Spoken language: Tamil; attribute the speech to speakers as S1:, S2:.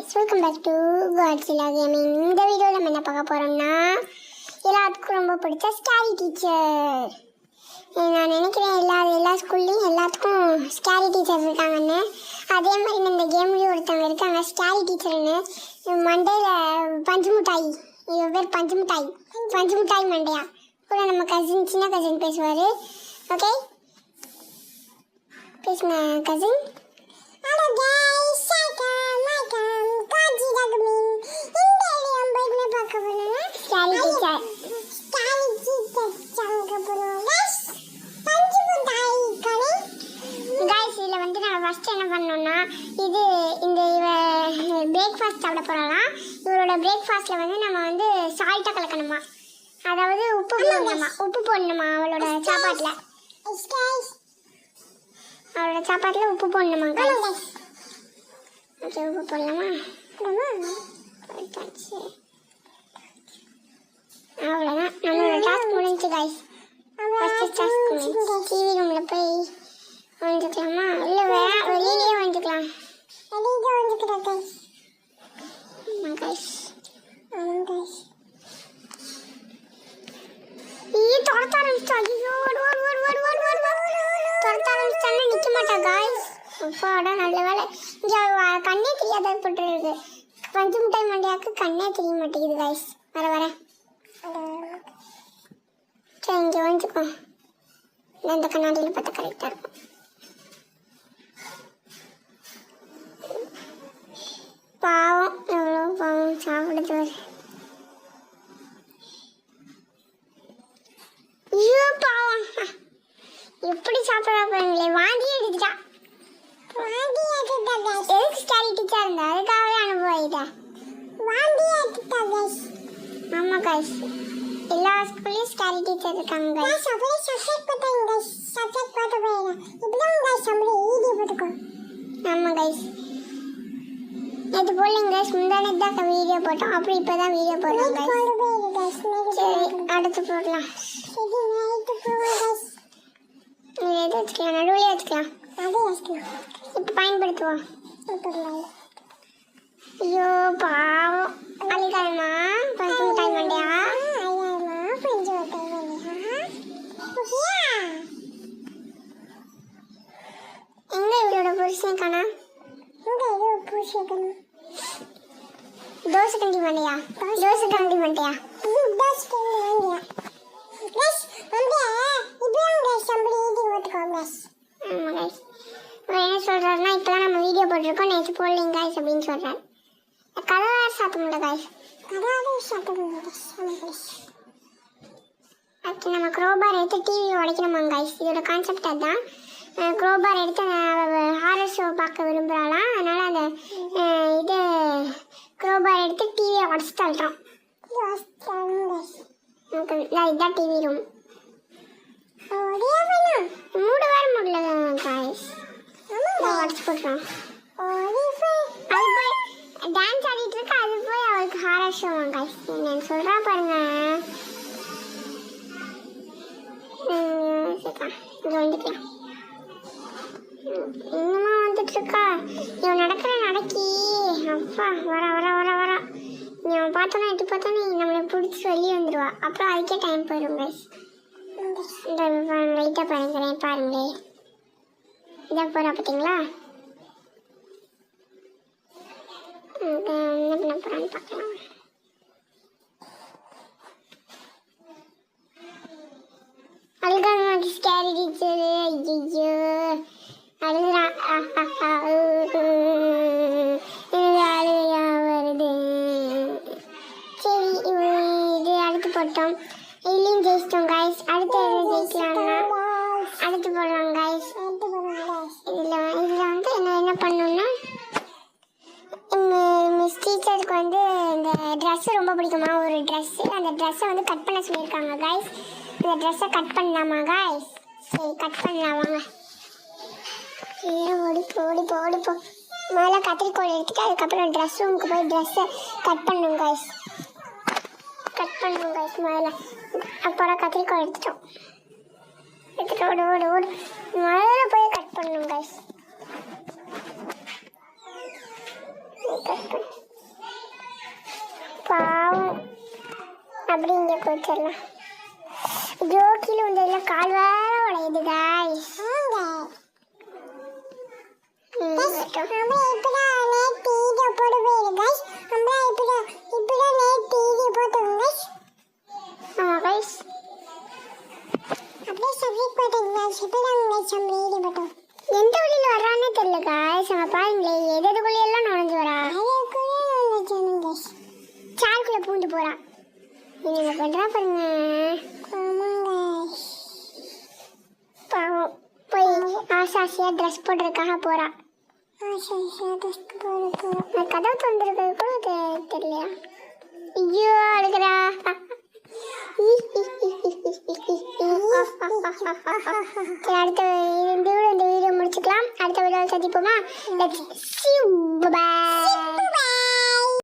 S1: guys, welcome back to Godzilla Gaming. இந்த வீடியோல நம்ம என்ன பார்க்க போறோம்னா எல்லாத்துக்கும் ரொம்ப பிடிச்ச ஸ்கேரி டீச்சர். நான் நினைக்கிறேன் எல்லா ஸ்கூல்லையும் எல்லாத்துக்கும் ஸ்கேரி டீச்சர் இருக்காங்கன்னு. அதே மாதிரி இந்த கேம்லேயும் ஒருத்தவங்க இருக்காங்க ஸ்கேரி டீச்சர்னு. மண்டையில் பஞ்சு மிட்டாய், இது பேர் பஞ்சு மிட்டாய் மண்டையா கூட நம்ம சின்ன கசின் பேசுவார். ஓகே, பேசுங்க cousin.
S2: Hello guys, welcome Godzilla Gaming. இந்த வீடியோ நம்ம பார்க்க போறோம்னா
S1: ஸ்கேரி டீச்சர்
S2: சங்க போறோம் guys. பஞ்சு மிட்டாய் கடை
S1: guys, இதில் வந்து நான் ஃபஸ்ட்டு என்ன பண்ணோம்னா இந்த பிரேக்ஃபாஸ்ட் சாப்பிட போகிறோம்னா இவரோட பிரேக்ஃபாஸ்ட்டில் வந்து நம்ம வந்து சால்ட்டை கலக்கணுமா, அதாவது உப்பு போடணுமா அவளோட சாப்பாட்டில். அவளோட சாப்பாட்டில் உப்பு போடணுமா guys? ஓகே, உப்பு போடலாமா? அவ்வளோதான், நம்மளோட டாஸ்க் முடிஞ்சு guys. ஃபஸ்ட்டு டாஸ்க் முடிஞ்சு. டிவி ரூமில் போய் வந்துக்கலாமா, இல்லை வெளியிலேயே வந்துக்கலாம் guys. துரத்த ஆரம்பிச்சா, ஐயோ துரத்த ஆரம்பிச்சான்னா நிற்க மாட்டா guys. அப்பாடா, நல்ல வேலை. இங்கே கண்ணே தெரியாத போட்டுருக்கு. பஞ்சு மிட்டாய் மண்டியாவுக்கு கண்ணே தெரிய மாட்டேங்குது guys. வர சரி, இங்கே வந்துக்கோ. இந்த கண்ணாடியில் பார்த்தா கரெக்டாக இருக்கும். பாவம், எவ்வளோ பாவம் சாப்பிடுது. ஐயோ பாவம், எப்படி சாப்பிட்றா பாருங்களே, வாந்தி எடுத்துட்டா. எதுக்கு ஸ்கேரி டீச்சர் இருந்தா அதுக்காகவே அனுபவிட்டேன். ஆமாம் guys, எல்லா ஸ்கூல்லையும் ஸ்கேரி டீச்சர் இருக்காங்க guys. ஆமாம் guys, நேற்று போடலைங்க guys, முந்தானே தான் வீடியோ போட்டோம், அப்புறம் இப்போ தான் வீடியோ போடுறோம் guys. சரி, அடுத்து போடலாம். எது வச்சுக்கலாம், நடுவில் வச்சுக்கலாம். இப்போ பயன்படுத்துவோம். ஐயோ பாவம், அழிக்காதம்மா பஞ்சு மிட்டாய் மண்டையா. எங்க இவரோட புருஷன் காணா? தோசை கண்டி மண்டையா? என்ன சொல்றாருன்னா, இப்பதான் நம்ம வீடியோ போட்டிருக்கோம், நேற்று போடலைங்க guys அப்படின்னு சொல்றாரு. கதவை சாத்த முடியல guys. அடுத்து நம்ம க்ரோபார் எடுத்து டிவி உடைக்கணுமா guys. இதோட கான்செப்ட் அதுதான். க்ரோபார் எடுத்து ஹாரர் ஷோ பார்க்க விரும்புகிறாளாம், அதனால் அந்த இது க்ரோபார் எடுத்து டிவியை உடச்சி தள்ளுறோம். இதுதான் டிவி ரூம். மூடு வேறு முடியல guys, உடச்சி போட்டுறோம். அது போய் டான்ஸ் ஆடிட்டு இருக்கு, அது போய் அவளுக்கு ஹாரர் ஷோ guys. நான் சொல்கிறா பாருங்க. இங்கே வந்துக்கலாம். இன்னுமா வந்துட்டு இருக்கா? இவன் நடக்கிற நடக்கி அப்பா வர இவன் பார்த்தோன்னா எட்டு பார்த்தோன்னே நம்மளை பிடிச்சி வெளியே வந்துடுவா. அப்புறம் அதுக்கே டைம் போயிடும் guys. இந்த லைட்டாக பாருங்களேன், பாருங்களே இதாக போகிறா பார்த்தீங்களா? என்ன பண்ண போகிறான்னு பார்க்கலாம். அழுகாத ஸ்கேரி டீச்சர், ஐயோ அழுகுறான். அழுகையா வருது. சரி, இது அடுத்து போட்டோம், இதுலேயும் ஜெயிச்சிட்டோம் guys. அடுத்து எது ஜெயிக்கலாம்னா அடுத்து போடலாம் guys. இதில் வந்து என்ன பண்ணணும்னா, மிஸ் டீச்சருக்கு வந்து இந்த ட்ரெஸ்ஸு ரொம்ப பிடிக்குமா, ஒரு ட்ரெஸ்ஸு, அந்த ட்ரெஸ்ஸை வந்து கட் பண்ண சொல்லியிருக்காங்க guys. இந்த ட்ரெஸ்ஸை கட் பண்ணலாமா guys? சரி, கட் பண்ணலாம் வாங்க. ஓடிப்போ முதல்ல கத்திரிக்கோள் எடுத்துட்டு அதுக்கப்புறம் ட்ரெஸ் ரூமுக்கு போய் ட்ரெஸ்ஸை கட் பண்ணணும் guys. முதல்ல அப்புறம் கத்திரிக்கோள் எடுத்துட்டு ஓடு முதல்ல போய் கட் பண்ணணும் guys. கட் பண்ணு. அப்படி இங்கே போச்சிடலாம். ஐயோ கீழே வந்ததுல கால் வேற உடையுது காய்ஸ். ஆமாம் காய்ஸ். எந்த வழியில் வர்றான்னு தெரியல காய்ஸ். அங்கே பாருங்களேன், எதுக்குள்ளேயெல்லாம் நுழைஞ்சு வரா. சாருக்குள்ளே பூந்து போறா. நீங்க பண்றா பாருங்க. பாவம் போய் ஆசாசியா ட்ரெஸ் போடுறதுக்காக போறா. கதவு திறந்துருக்கிறது கூட தெரியலையா? ஐயோ அழுகிறா. அடுத்த இந்த வீடியோ முடிச்சுக்கலாம். அடுத்த வீடியோ சந்திப்போமா? Let's see you. Bye.